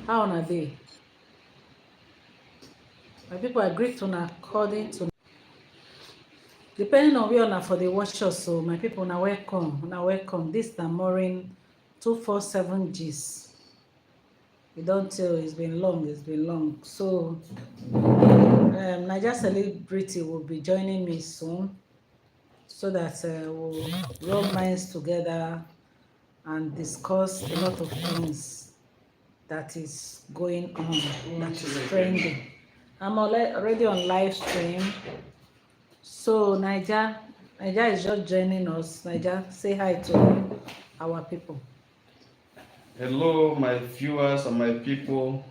How on a day? My people agree to na according to depending on where una for the watch us. So my people na welcome. This na Maureen 247 G's. You don't tell, it's been long. So Naija celebrity will be joining me soon so that we'll rub minds together and discuss a lot of things that is going on, that is trending. I'm already on live stream. So Naija is just joining us. Naija, say hi to our people. Hello, my viewers and my people.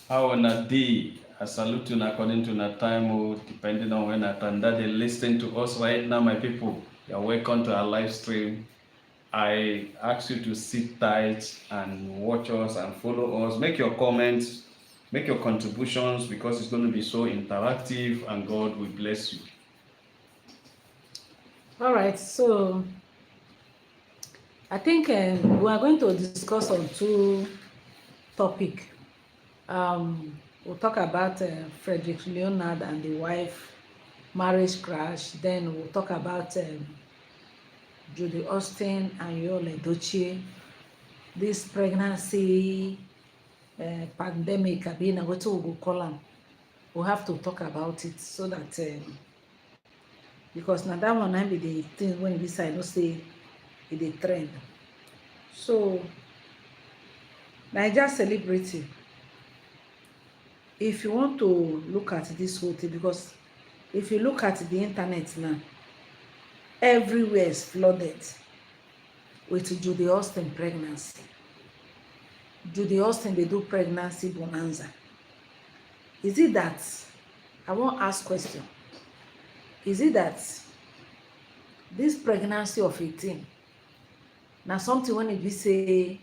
How on a day? I salute you according to the time, depending on when they listen to us right now, my people. You're welcome to our live stream. I ask you to sit tight and watch us and follow us. Make your comments, make your contributions because it's going to be so interactive and God will bless you. All right, so I think we are going to discuss on two topics. We'll talk about Frederick Leonard and the wife marriage crash. Then we'll talk about Judy Austin and Edochie, this pregnancy pandemic. Abina, what we go call them? We'll have to talk about it so that because now that one I be the thing when this I know say it a trend. So Naija celebrity, if you want to look at this whole thing, because if you look at the internet now, everywhere is flooded with Judy Austin pregnancy. Judy Austin, they do pregnancy bonanza. Is it that, I won't ask question, is it that this pregnancy of 18, now something when it be say,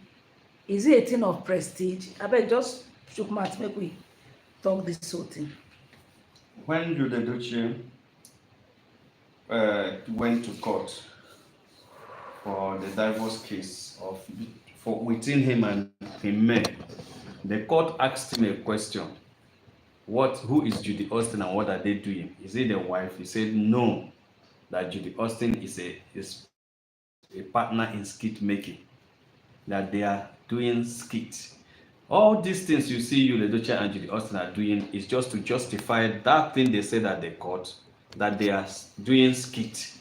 is it a thing of prestige? I bet just shook mouth, make we talk this whole thing. When Judy Edochie went to court for the divorce case within him and him, the court asked him a question. Who is Judy Austin and what are they doing? Is he the wife? He said no, that Judy Austin is a partner in skit making, that they are doing skit. All these things you see Edochie and Judy Austin are doing is just to justify that thing they said at the court, that they are doing skit.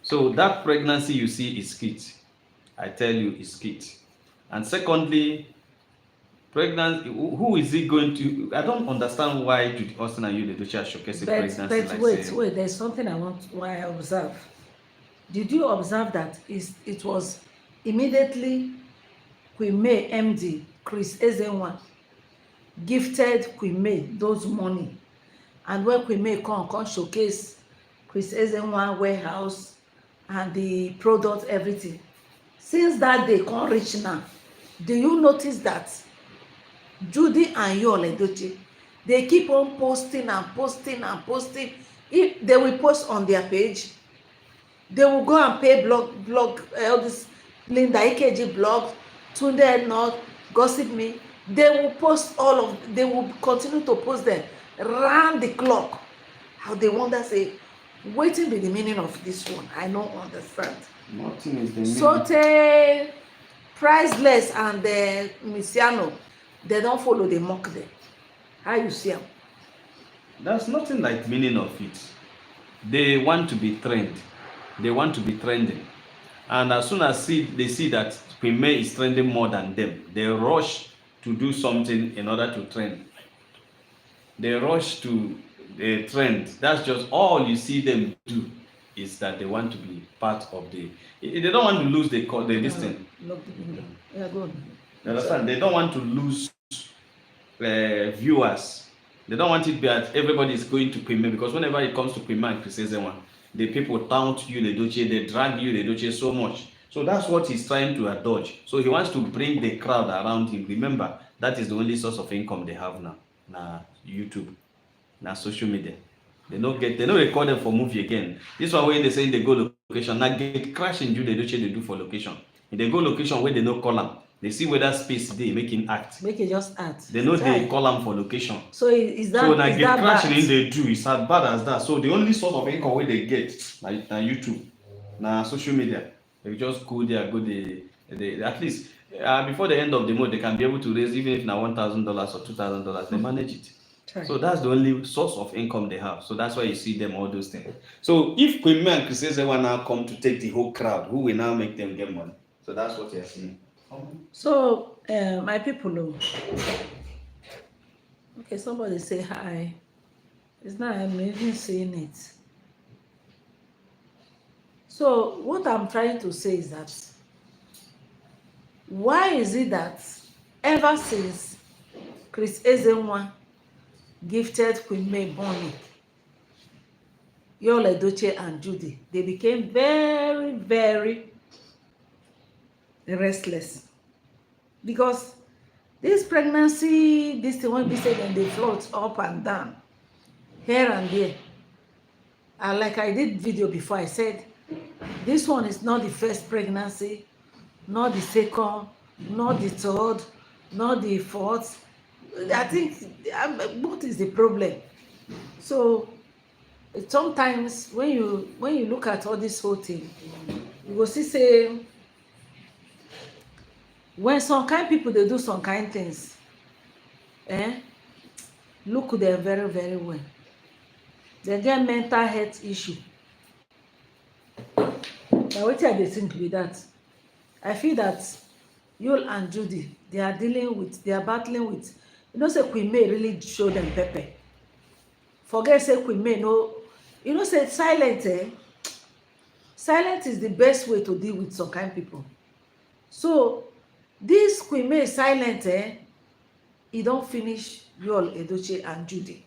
So that pregnancy you see is skit. I tell you, is skit. And secondly, pregnancy, who is he going to? I don't understand why Judy Austin and Edochie are showcasing pregnancy. But wait, there's something I observe. Did you observe that it was immediately Queen May MD Chris Ezenwa gifted Queen May those money, and when Queen May come showcase Chris Ezenwa warehouse and the product, everything, since that day come reach now, do you notice that Judy and Edochie, they keep on posting and posting and posting? If they will post on their page, they will go and pay blog all this Linda EKG blog, Tunde Not, Gossip Me. They will post they will continue to post them round the clock. How they wonder, say, wetin be the meaning of this one? I don't understand. Nothing is the meaning. Sote Priceless and Misiano, they don't follow, they mock them. How you see them? There's nothing like meaning of it. They want to be trend. They want to be trending. And as soon as they see that Queen May is trending more than them, they rush to do something in order to trend. They rush to the trend. That's just all you see them do, is that they want to be part of the. They don't want to lose the distance. Yeah, go on. You understand? They don't want to lose viewers. They don't want it that everybody is going to Queen May, because whenever it comes to Queen May and Chris Ezenwa, the people taunt you, Edochie, they drag you, Edochie, so much. So that's what he's trying to dodge. So he wants to bring the crowd around him. Remember, that is the only source of income they have now. Now YouTube, now social media. They don't record them for movie again. This one when they say they go location, now get crash in Judy Edochie they do for location. If they go location where they no call them, They see whether space they make him act. Make it just act. They know they call him for location. So is that so now is get that crashing bad? in they do. It's as bad as that. So the only source of income where they get na YouTube, na social media. They just go there, go they at least before the end of the month they can be able to raise, even if now $1,000 or $2,000, they manage it. So that's the only source of income they have. So that's why you see them all those things. So if Queen May and Chris Ezewa now come to take the whole crowd, who will now make them get money? So that's what you're seeing. So my people, okay, somebody say hi. It's not, I'm even saying it. So what I'm trying to say is that why is it that ever since Chris Ezenwa gifted Queen May Bonny, Edochie and Judy, they became very, very restless? Because this pregnancy, this thing when be said, and they float up and down, here and there. And like I did video before, I said, this one is not the first pregnancy, not the second, not the third, not the fourth. I think what is the problem? So sometimes when you look at all this whole thing, you go see say when some kind people they do some kind things, look them very, very well. They get mental health issue. Now what I think with that, I feel that Yul and Judy, they are battling with, you know, say Queen May really show them pepper. Forget say Queen May, no, you know, say silent, silent is the best way to deal with some kind of people. So this Queen May silent, he don't finish Yul, Edochie and Judy.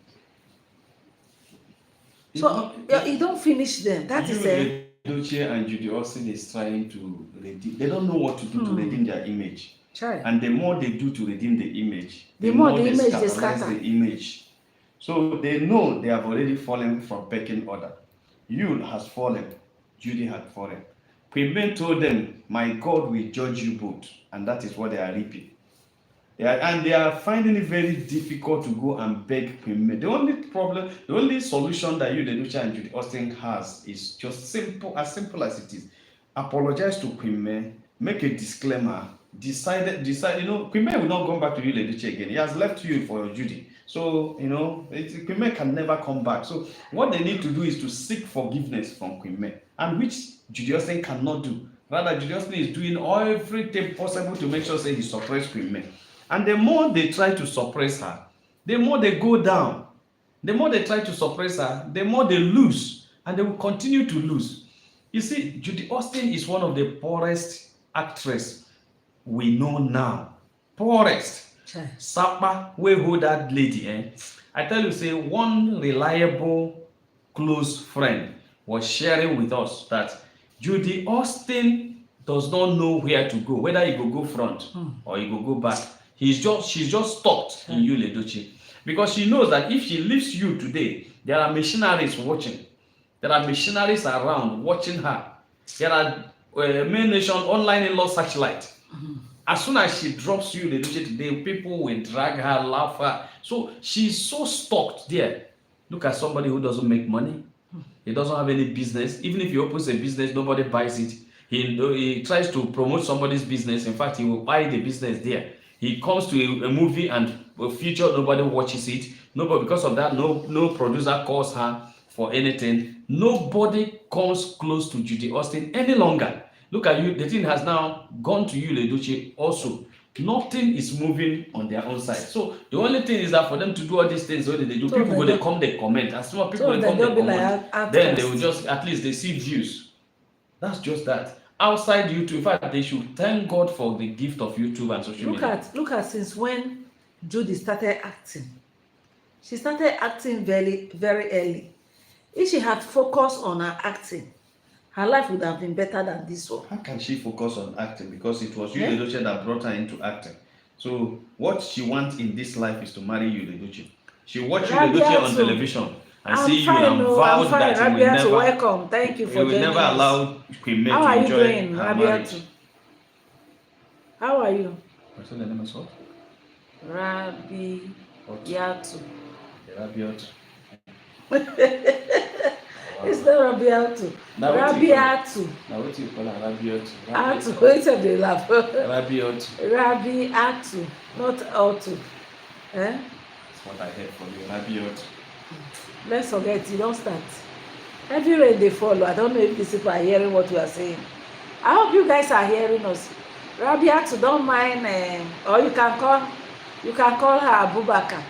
So he don't finish them. That is Edochie and Judy also is trying to redeem. They don't know what to do to redeem their image. Try. And the more they do to redeem the image, the more the image they scatter. the image. So they know they have already fallen from pecking order. Yul has fallen, Judy had fallen. Queen May told them, "My God will judge you both," and that is what they are reaping. And they are finding it very difficult to go and beg Queen May. The only solution that Edochie and Judy Austin has is just simple as it is. Apologize to Queen May, make a disclaimer, decide, you know, Queen May will not go back to Edochie again. He has left you for Judy. So, you know, Queen May can never come back. So what they need to do is to seek forgiveness from Queen May, and which Judy Austin cannot do. Rather, Judy Austin is doing everything possible to make sure say he suppresses Queen May. And the more they try to suppress her, the more they go down. The more they try to suppress her, the more they lose. And they will continue to lose. You see, Judy Austin is one of the poorest actresses we know now. Poorest. Sapa, we hold that lady. I tell you, say, one reliable, close friend was sharing with us that Judy Austin does not know where to go, whether he go front or he go back. She's just stuck in Yul Edochie, because she knows that if she leaves you today, there are missionaries watching. There are missionaries around watching her. There are main nation online in law searchlight. As soon as she drops Yul Edochie today, people will drag her, laugh her. So she's so stuck there. Look at somebody who doesn't make money. He doesn't have any business. Even if he opens a business, nobody buys it. He tries to promote somebody's business. In fact, he will buy the business there. He comes to a movie and a feature, nobody watches it. Nobody, because of that, no producer calls her for anything. Nobody comes close to Judy Austin any longer. Look at you, the thing has now gone to Yul Edochie also. Nothing is moving on their own side. So the only thing is that for them to do all these things, what they do, so people will come, they comment. As soon as people will come, they comment. Then they will just, at least they see views. That's just that. Outside YouTube, in fact, they should thank God for the gift of YouTube and social media. Look at since when Judy started acting. She started acting very, very early. If she had focused on her acting, her life would have been better than this one. How can she focus on acting? Because it was Yul Edochie that brought her into acting. So what she wants in this life is to marry Yul Edochie. She watched Yul Edochie on television. I see you and vowed that you will never. Welcome. Thank you for joining us. You will never allow Queen May to enjoy her marriage. How are you? What's the name of what? Rabbi What? Yatu. Rabiot. It's not Rabbi Yatu. Now what Rabbi you call it? Atu. Now what do you call her? Rabiot. Atu. Wait till they laugh. Rabiot. Rabbi Atu, not Atu. Eh? That's what I heard from you. Rabiot. Let's forget, you don't start. Every rain they follow. I don't know if these people are hearing what we are saying. I hope you guys are hearing us. Rabbi Atu, don't mind, or you can call her Abubakar.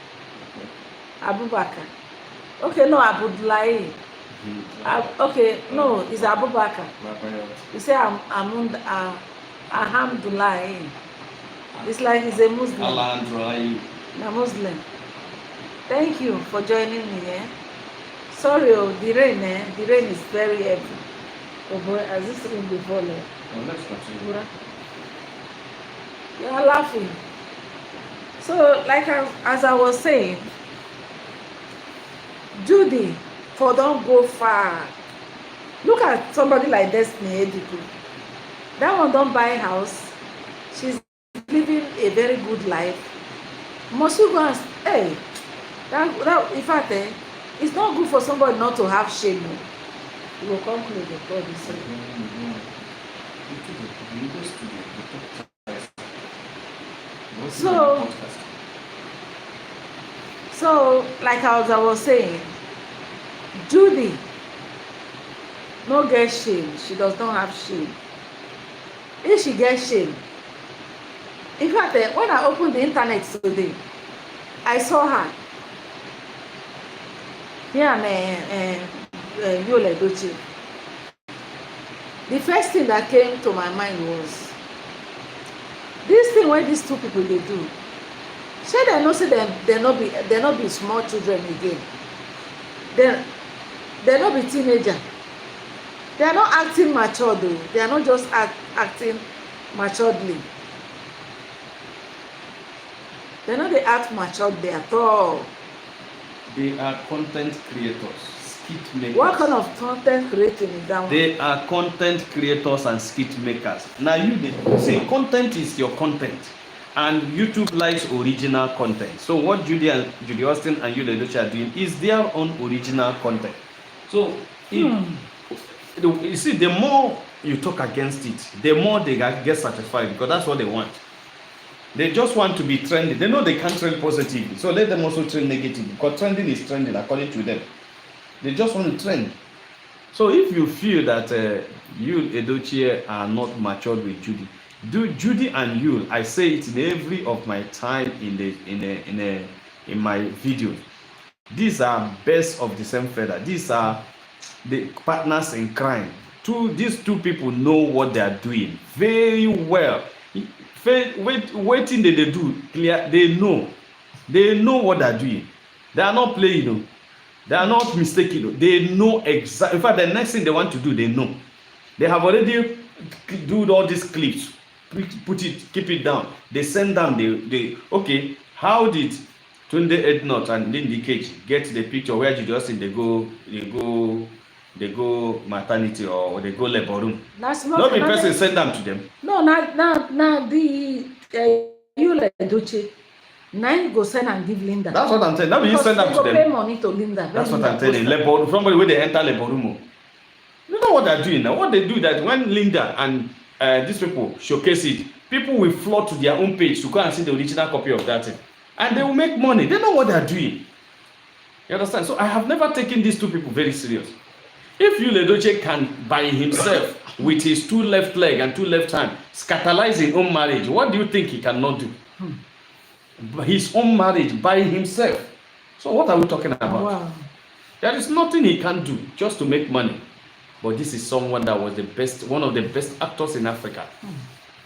Abubakar. Okay, no, Abudulai. Okay, no, it's Abubakar. You say Alhamdulillah. It's like he's a Muslim. Alhamdulillah. A Muslim. Thank you for joining me. Sorry, the rain. The rain is very heavy. Oh boy, has this rain before? Well, let's continue. You are laughing. So, like as I was saying, Judy, for don't go far. Look at somebody like Destiny Edochie. That one don't buy a house. She's living a very good life. Must you go and hey? That in fact, it's not good for somebody not to have shame. You will conclude the God is saying. So, like as I was saying, Judy no get shame. She does not have shame. If she gets shame, in fact, when I opened the internet today, I saw her here and Edochie. The first thing that came to my mind was this thing where these two people they do. Say they know say them they not be small children again. They not be teenager. They are not acting mature though. They are not just acting maturely. They know they act maturely at all. They are content creators, skit makers. What kind of content creating is that one? They are content creators and skit makers. Now you say content is your content, and YouTube likes original content. So what Judy Austin and Edochie are doing is their own original content. So you see, the more you talk against it, the more they get satisfied because that's what they want. They just want to be trendy. They know they can't trend positively, so let them also trend negatively because trending is trending according to them. They just want to trend. So if you feel that you Edochie are not matured with Judy, Judy and you, I say it in every of my time in my videos. These are birds of the same feather. These are the partners in crime. These two people know what they are doing very well. Waiting they do clear. They know what they are doing. They are not playing. They are not mistaken. They know exactly. In fact, the next thing they want to do, they know. They have already do all these clips, put it, keep it down. They send them. They okay. How did Tunde Ednut and Lindy Cage get the picture where you just in they go maternity or they go labor room? Not the person send them to them. No, not the Edochie. Now you go send and give Linda. That's what I'm saying. Now you send them to them. Pay money to Linda. That's what I'm telling you. Somebody where they enter labor room. You know what they're doing now? What they do that when Linda and these people showcase it, people will flock to their own page to go and see the original copy of that thing. And they will make money. They know what they're doing. You understand? So I have never taken these two people very serious. If Edochie can by himself with his two left leg and two left hand scandalize his own marriage, what do you think he cannot do? His own marriage by himself. So what are we talking about? Wow. There is nothing he can do just to make money. But this is someone that was the best, one of the best actors in Africa.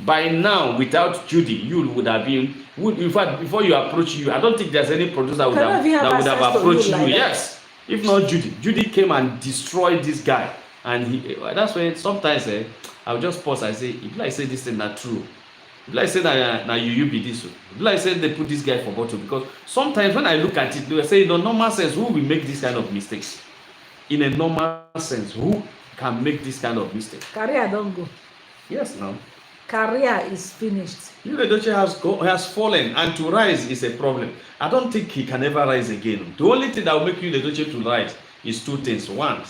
By now, without Judy, you would have been. In fact, before you approach you, I don't think there's any producer that would have approached you. Yes, if not Judy came and destroyed this guy, and that's when sometimes I'll just pause. I say, if I say this thing not true, if I say that now you be this, if I say they put this guy for bottle, because sometimes when I look at it, they say in a normal sense, who will make this kind of mistakes? In a normal sense, who can make this kind of mistake? Career don't go. Yes, no. career is finished. Edochie has fallen, and to rise is a problem. I don't think he can ever rise again. The only thing that will make Edochie to rise is two things. One,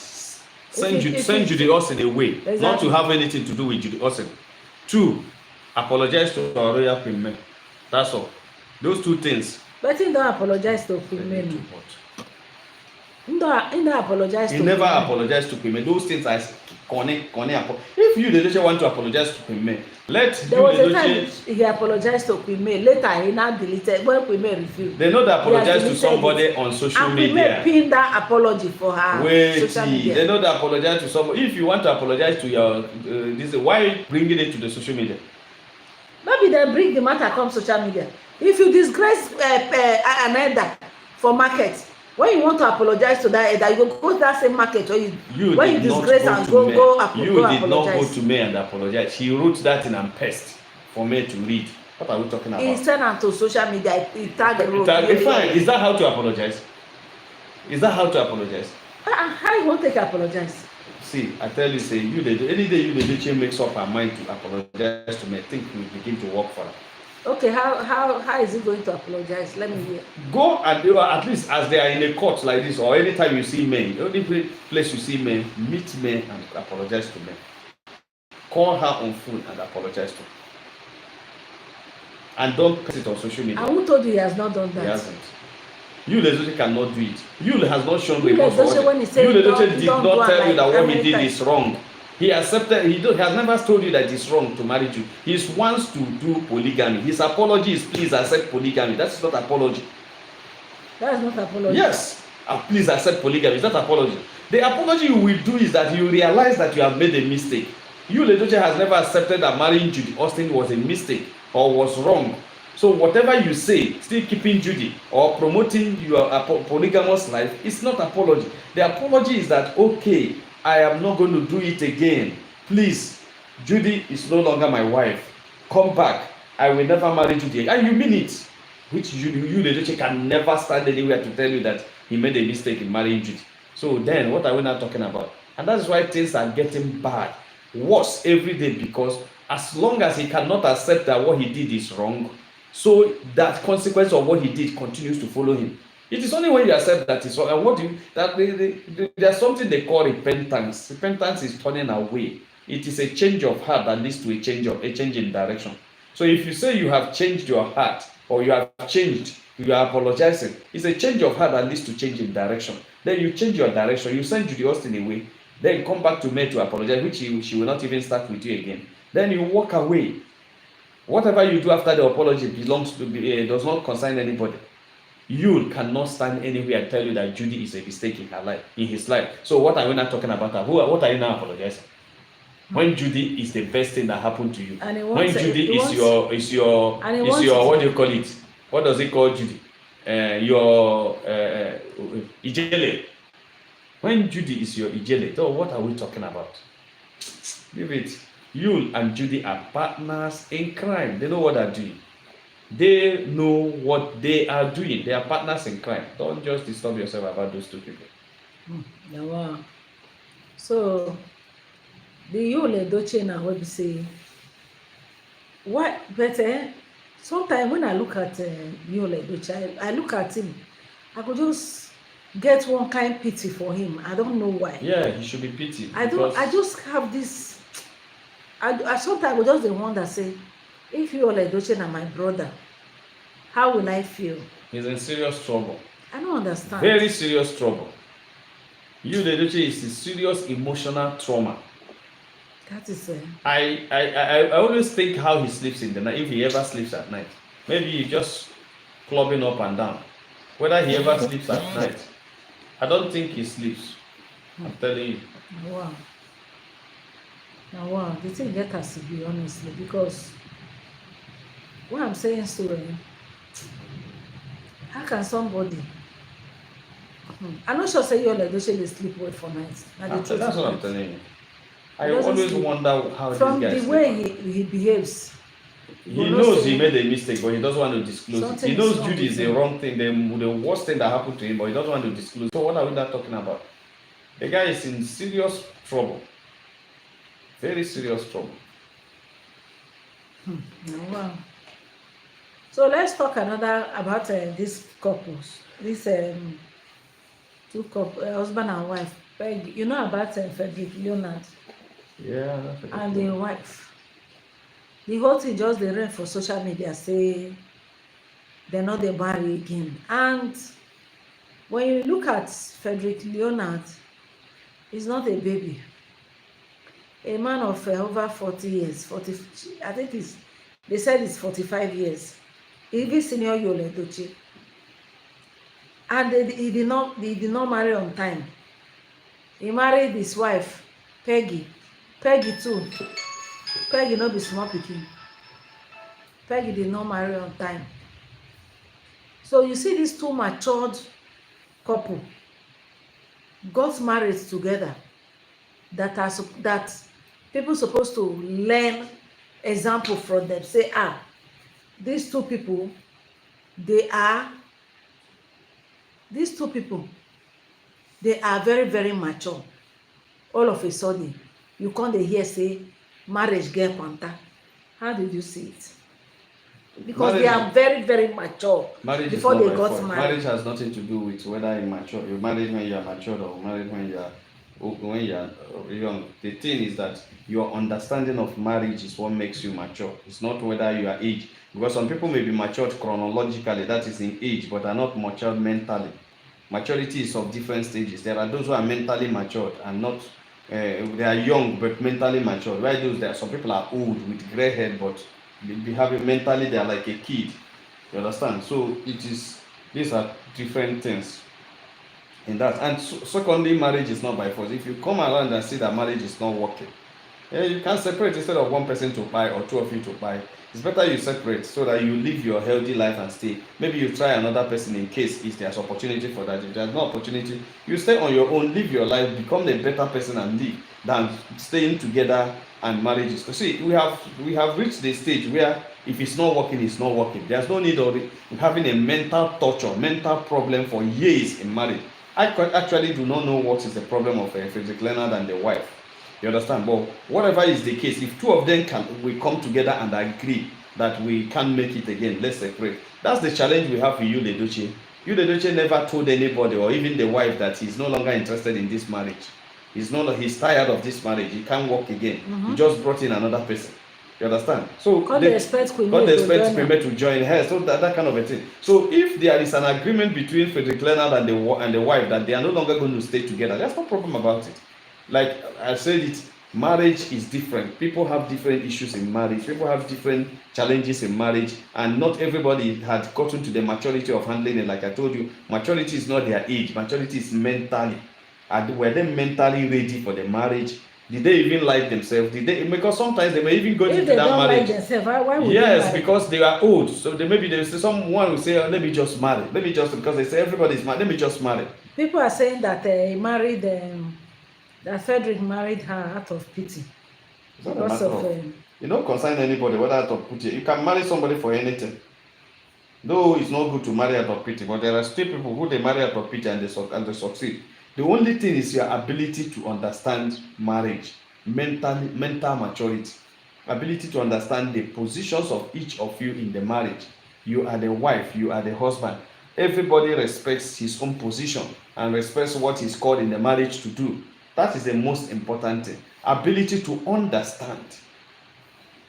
send Judy Austin away, exactly. Not to have anything to do with Judy Austin. Two, apologize to our royal queen men. That's all. Those two things. But he don't apologize to queen men. He don't apologize to. He never apologized to queen men. Those things are Connie. If you Edochie want to apologize to queen men, there was a time he apologized to queen men. Later he now deleted when queen men refused. They know that apologize to somebody on social media. And queen men pinned that apology for her. Social media. They know that apologize to somebody. If you want to apologize to your this, why bringing it to the social media? Maybe they bring the matter come social media. If you disgrace an elder for market, when you want to apologize to that elder, you go to that same market or when you disgrace and go apologize. You did not go to me and apologize. He wrote that in and paste for me to read. What are we talking about? He sent it to social media. He tagged fine. Is that how to apologize? Is that how to apologize? How you won't take apologize? See, I tell you, say any day Edochie makes up her mind to apologize to me, I think we begin to work for her. Okay, how is he going to apologize? Let me hear. Go and at least as they are in a court like this, or anytime you see men, the only place you see men, meet men and apologize to men. Call her on phone and apologize to her. And don't post it on social media. And who told you he has not done that? He hasn't. You Edochie cannot do it. You has not shown remorse. You Edochie did not tell you that what he did is wrong. He accepted. He has never told you that it's wrong to marry you. He wants to do polygamy. His apology is please accept polygamy. That's not apology. That is not apology. Yes, please accept polygamy. It's not apology. The apology you will do is that you realize that you have made a mistake. You Edochie has never accepted that marrying Judy Austin was a mistake or was wrong. So whatever you say, still keeping Judy or promoting your polygamous life, it's not apology. The apology is that, okay, I am not going to do it again. Please, Judy is no longer my wife. Come back. I will never marry Judy. And you mean it. Which you Edochie can never stand anywhere to tell you that he made a mistake in marrying Judy. So then, what are we now talking about? And that's why things are getting bad. Worse every day, because as long as he cannot accept that what he did is wrong, so that consequence of what he did continues to follow him. It is only when you accept that it's wrong. And what do you, there's something they call repentance. Repentance is turning away. It is a change of heart that leads to a change in direction. So if you say you have changed your heart, or you have changed, you are apologizing, it's a change of heart that leads to change in direction. Then you change your direction, you send Judy Austin away, then come back to me to apologize, which she will not even start with you again. Then you walk away. Whatever you do after the apology does not concern anybody. You cannot stand anywhere and tell you that Judy is a mistake in her life, in his life. So what are we not talking about? What are you now apologizing? When Judy is the best thing that happened to you. When Judy is your what do you call it? What does it call Judy? Your Ijele. When Judy is your Ijele, so what are we talking about? Leave it. You and Judy are partners in crime. They know what they're doing. They know what they are doing. They are partners in crime. Don't just disturb yourself about those two people. Wow. So, the Edochie now will be saying, what better? Sometimes when I look at Edochie, I look at him, I could just get one kind of pity for him. I don't know why. Yeah, he should be pitied. I just have this. I sometimes I just wonder, say, if Edochie are my brother, how will I feel? He's in serious trouble. I don't understand. Very serious trouble. Edochie is in serious emotional trauma. That is it. I always think how he sleeps in the night, if he ever sleeps at night. Maybe he's just clubbing up and down. Whether he ever sleeps at night, I don't think he sleeps. I'm telling you. Wow. Now, wow, the thing get us to be honestly, because what I'm saying, so how can somebody? I'm not sure say Edochie dey sleep well for night. That's what I'm telling you. I always wonder how from this guy the way he behaves. He knows he made a mistake, but he doesn't want to disclose it. He knows Judy is the wrong thing, the worst thing that happened to him, but he doesn't want to disclose it. So what are we not talking about? The guy is in serious trouble. Very serious trouble. Wow. So let's talk another about these couples, these two couple, husband and wife. Peggy, you know about Frederick Leonard Yeah, that's and okay. the wife. The whole thing just dey reign for social media say dem no dey marry again. And when you look at Frederick Leonard, he's not a baby. A man of over 40 years, 40, I think it's, they said it's 45 years. Even senior Yul Edochie. And he did not marry on time. He married his wife, Peggy. Peggy too. Peggy no be small pikin. Peggy did not marry on time. So you see these two matured couple got married together that people supposed to learn example from them. Say, these two people, they are these two people, they are very, very mature. All of a sudden, you come dey hear say marriage get kwanta. How did you see it? Because they are very, very mature before they got married. Marriage has nothing to do with whether you're mature. You're married when you are mature or married when you are young. The thing is that your understanding of marriage is what makes you mature. It's not whether you are aged. Because some people may be matured chronologically, that is in age, but are not matured mentally. Maturity is of different stages. There are those who are mentally matured and not they are young but mentally matured. Why those there? Some people are old with gray head, but they have it mentally. They are like a kid. You understand? So it is. These are different things in that. And secondly, marriage is not by force. If you come around and see that marriage is not working, you can separate instead of one person to buy or two of you to buy. It's better you separate so that you live your healthy life and stay. Maybe you try another person in case if there's opportunity for that. If there's no opportunity, you stay on your own, live your life, become a better person and live than staying together and marriages. See, we have reached the stage where if it's not working, it's not working. There's no need of having a mental torture, mental problem for years in marriage. I actually do not know what is the problem of Frederick Leonard and the wife. You understand? But whatever is the case, if two of them we come together and agree that we can't make it again, let's separate. That's the challenge we have with Yul Edochie. Yul Edochie never told anybody or even the wife that he's no longer interested in this marriage. He's tired of this marriage. He can't work again. He just brought in another person. You understand? So they expect Queen to join her. So that kind of a thing. So if there is an agreement between Frederick Leonard and the wife that they are no longer going to stay together, there's no problem about it. Like I said, marriage is different. People have different issues in marriage. People have different challenges in marriage, and not everybody had gotten to the maturity of handling it. Like I told you, maturity is not their age. Maturity is mentally. And were they mentally ready for the marriage? Did they even like themselves? Because sometimes they may even go into that marriage. If they don't like themselves, why would yes, because they are old. So maybe they say someone will say, let me just marry. Because they say everybody's married. Let me just marry. People are saying that he married that Frederick married her out of pity. Because of you don't concern anybody whether out of pity. You can marry somebody for anything. Though it's not good to marry out of pity, but there are still people who they marry out of pity and they succeed. The only thing is your ability to understand marriage, mental maturity, ability to understand the positions of each of you in the marriage. You are the wife, you are the husband. Everybody respects his own position and respects what he's called in the marriage to do. That is the most important thing. Ability to understand.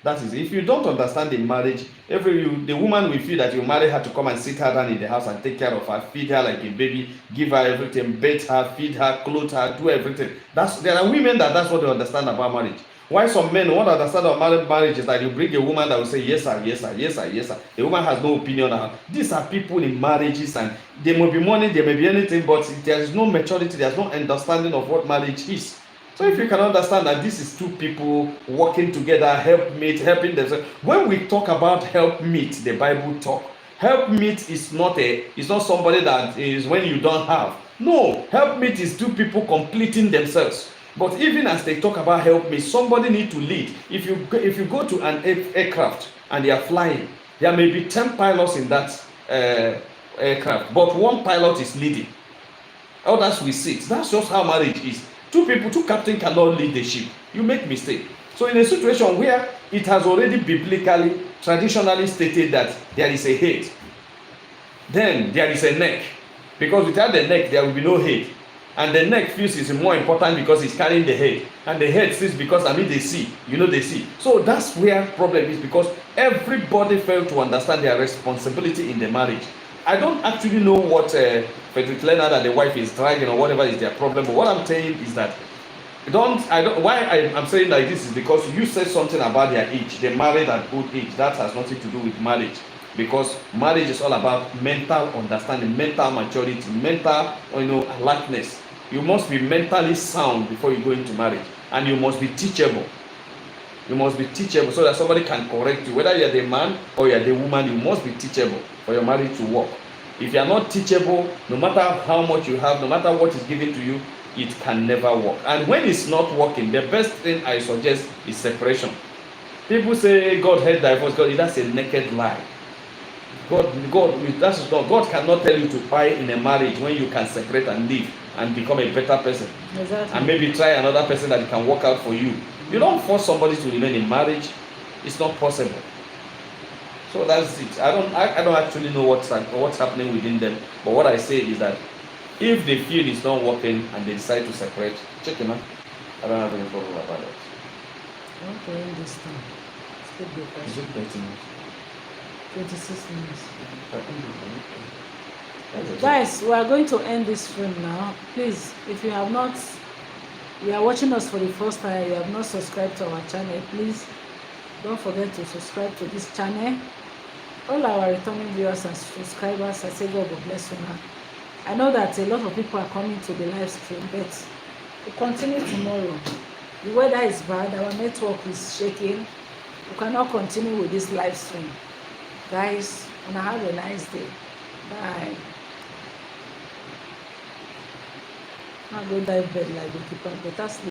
That is, if you don't understand the marriage, the woman will feel that you marry her to come and sit her down in the house and take care of her, feed her like a baby, give her everything, bathe her, feed her, clothe her, do everything. There are women that's what they understand about marriage. Why some men won't understand about marriage is that you bring a woman that will say yes sir, yes sir, yes sir, yes sir. The woman has no opinion on her. These are people in marriages, and there may be money, there may be anything, but there is no maturity, there's no understanding of what marriage is. So if you can understand that this is two people working together, helping themselves. When we talk about helpmeet, the Bible talk. Helpmeet is not somebody that is when you don't have. No, helpmeet is two people completing themselves. But even as they talk about helpmeet, somebody need to lead. If you go to an aircraft and they are flying, there may be 10 pilots in that aircraft, but one pilot is leading. Others will sit. That's just how marriage is. Two captains cannot lead the ship. You make mistake. So in a situation where it has already biblically, traditionally stated that there is a head, then there is a neck. Because without the neck, there will be no head. And the neck feels is more important because it's carrying the head. And the head sees because, they see. They see. So that's where problem is, because everybody failed to understand their responsibility in the marriage. I don't actually know what Frederick Leonard and the wife is dragging or whatever is their problem. But what I'm saying is that I'm saying like this is because you said something about their age. They married at old age. That has nothing to do with marriage. Because marriage is all about mental understanding, mental maturity, mental alertness. You must be mentally sound before you go into marriage, and you must be teachable. You must be teachable so that somebody can correct you. Whether you're the man or you're the woman, you must be teachable for your marriage to work. If you are not teachable, no matter how much you have, no matter what is given to you, it can never work. And when it's not working, the best thing I suggest is separation. People say God hates divorce. That's a naked lie. God cannot tell you to buy in a marriage when you can separate and live and become a better person. Exactly. And maybe try another person that can work out for you. You don't force somebody to remain in marriage. It's not possible. So that's it. I don't actually know what's happening within them. But what I say is that if they feel it's not working and they decide to separate, check him out. I don't have any problem about that. I want to end this time. Skip the Is question. it 30 minutes? 26 minutes. That's Guys, we are going to end this film now. Please, if you are watching us for the first time, you have not subscribed to our channel, please don't forget to subscribe to this channel. All our returning viewers and subscribers, I say God will bless you now. I know that a lot of people are coming to the live stream, but we continue tomorrow. The weather is bad, our network is shaking. We cannot continue with this live stream. Guys, and have a nice day. Bye. I'll go dive bed like we keep on better sleep.